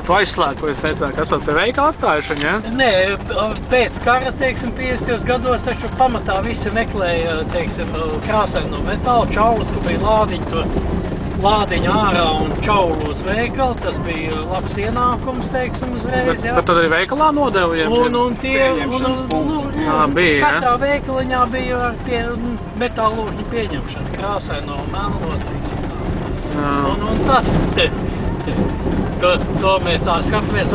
Tu aizslēgi, ko es teicāt, ka esat pie veikala atstājuši, ja? Nē, pēc kara, teiksim, 50. gados taču pamatā visi meklēja, teiksim, krāsaino metālu, čaulus, kur bija lādiņi tur, lādiņa ārā un čaulu uz veikalu. Tas bija labs ienākums, teiksim, uzreiz, jā. Bet tad arī veikalā nodevu, ja? Un tie, bija, katrā veikaliņā bija ar metālūžņu pieņemšana, krāsaino un melno, teiksim. Un tad, to mēs tā skatāmies,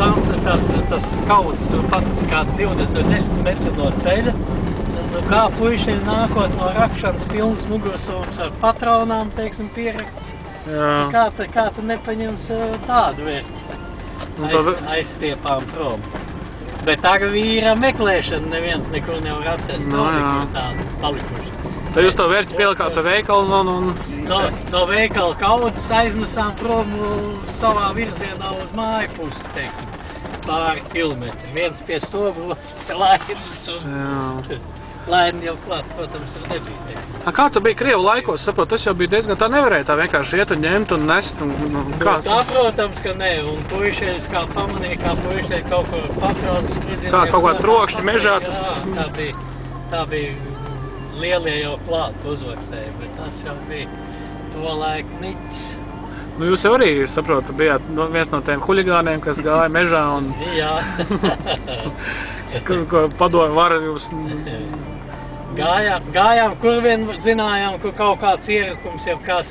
tas kauds turpat kā 10 metri no ceļa. Kā puiši nākot no rakšanas pilns mugursums ar patronām, teiksim, pierakts. Kā tu nepaņems tādu vērķi? Aizstiepām prom. Bet tagad vīra meklēšana neviens nekur nevar atrast. Nav nekur tādu palikuši. Tad jūs to vērķi pielikāt pie veikalu un... No veikala kaudas aiznesām prom savā virzienā uz māju pusi, teiksim, pāri kilometri. Viens pie stobos, pie lainas un laina jau klāt, protams, ar nebija, teiksim. Kā tu biji Krievu laikos, saprot, tas jau bija diezgan tā nevarēja tā vienkārši iet un ņemt un nest un kā? Saprotams, ka ne, un puišēļus kā pamanīja, kā puišēļi kaut ko patronas prizinēja. Kā kaut kā trokšņi mežā tas... Tā bija lielie jau klāt uzvartēji, bet tas jau bija to laiku niķis. Nu, jūs jau arī, saprotu, bijāt viens no tiem huligāniem, kas gāja mežā un... Jā. Ko padomu var jūs... Gājām, kur vien zinājām, kur kaut kāds ierakums jau kas.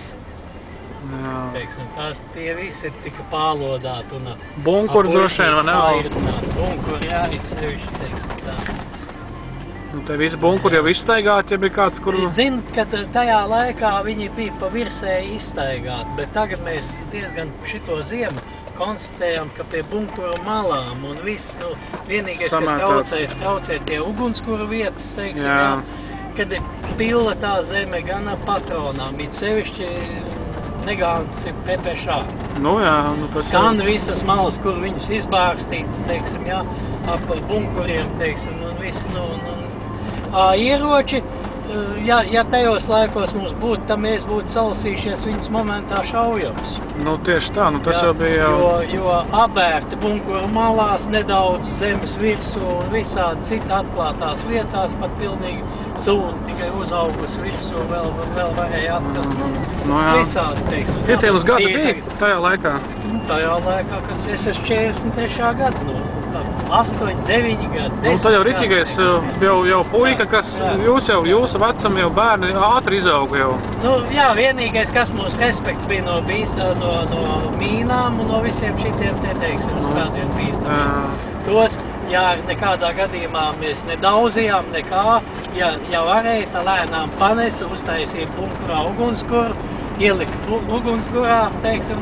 Teiksim, tie visi tika pārlodāti un... Bunkuri droši vien, vai ne? Bunkuri, jā, it sevišķi, teiksim tā. Nu, te visi bunkuri jau izstaigāti, ja bija kāds, kur... Zinu, ka tajā laikā viņi bija pa virsēji izstaigāti, bet tagad mēs diezgan šito ziemu konstatējam, ka pie bunkuru malām un viss, vienīgais, kas traucē tie ugunskura vietas, teiksim, jā, kad ir pila tā zeme gan ar patronām, it sevišķi negāns ir pepešā. Nu jā, tas... Skan visas malas, kur viņus izbārstītas, teiksim, jā, ap bunkuriem, teiksim, un viss, ieroči, ja tajos laikos mums būtu, tad mēs būtu salasījušies viņus momentā šaujams. Nu, tieši tā, tas jau bija jau... Jo abērti bunkuru malās, nedaudz zemes virsū un visādi citi atklātās vietās, pat pilnīgi sūni tikai uzaugus virsū, vēl varēja atrast. Visādi, teiksim. Cik jums gadi bija tajā laikā? Tajā laikā, kas es esmu 43. gadu, 8, 9 gadi, 10 tad jau ritīgais jau puika, kas jūsu vecam jau bērni ātri izauga jau. Jā, vienīgais, kas mums respekts bija no mīnām un no visiem šitiem te, teiksim, sprādzienu bīstamiem. Tos, ja nekādā gadījumā mēs nedauzījām nekā, ja varēja, tā lēnām panesa, uztaisīja bunkurā ugunskuru, ielikt ugunskurā, teiksim,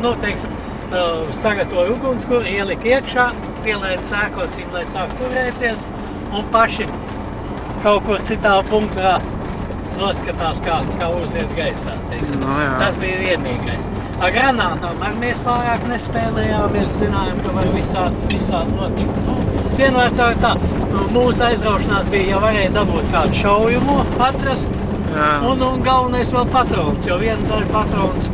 sagatavoja ugunskuru, ielika iekšā, pielaida sēkociņu, lai sāk turēties, un paši kaut kur citā bunkurā noskatās, kā uziet gaisā, teiksim. Tas bija vienīgais. Ar granātām mēs pārāk nespēlējām, mēs zinājām, ka var visādi notikt. Vienvārds ar tā, mūsu aizraušanās bija, ja varēja dabūt kādu šaujumu atrast, un galvenais vēl patrons, jo viena daļa patrons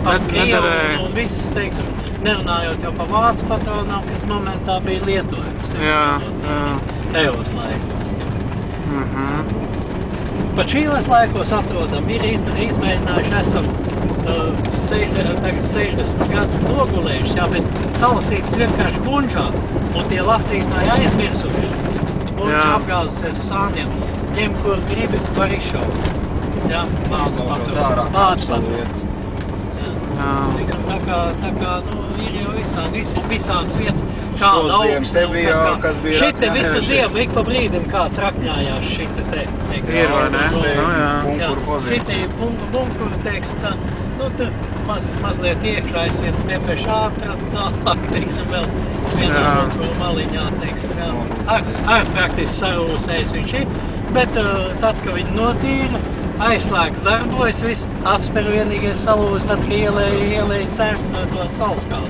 par Krievu un viss, teiksim, nerunājot jau par vācu patronām, kas momentā bija lietojums. Tajos laikos. Pat šījos laikos atrodam, ir izmēģinājuši, esam tagad 60 gadu nogulējuši, bet salasītas vienkārši bunžā, un tie lasītāji aizmirsuši. Bunžā apgāzusies uz sāniem, ņem, kur gribi, var izšaut. Jā, vācu patrons. Tā kā, ir jau visādas vietas, kāda augsta, šite visu ziemu, ik pa brīdim kāds rakņājās šite te, teiksim. Ir, vai ne? Šite bunkuri, teiksim, tā, tur mazliet iekšā, es vienu piepeši tālāk, teiksim, vēl vienā bunkuru maliņā, teiksim, ar praktiski sarūsējis viņš ir, bet tad, kad viņi notīra, aizslēgs darbojas, viss atspēr vienīgais salūs, tad, ka ielēja sērts no to salskālu.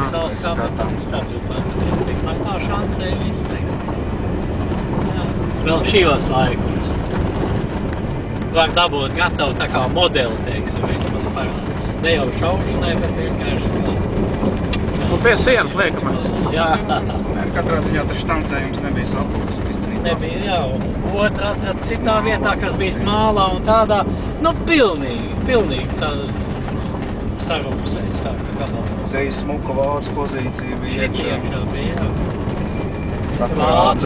Salskālu, tad sabrūpāts, bet tā šancēja viss, teiksim. Vēl šījos laikos. Var dabūt gatavu tā kā modeli, teiksim, vismaz parādi. Ne jau šaušanai, bet vienkārši kā. pie sienas liekamies. Jā. Katrā ziņā tas štancējums nebija sapulks. Nebija, jā. Otra atrada citā vietā, kas bija mālā un tādā, nu, pilnīgi sarūpsējis tā, ka gabalās. Te ir smuka vācu pozīcija bija. Šitiekšā bija, jā. Vācu.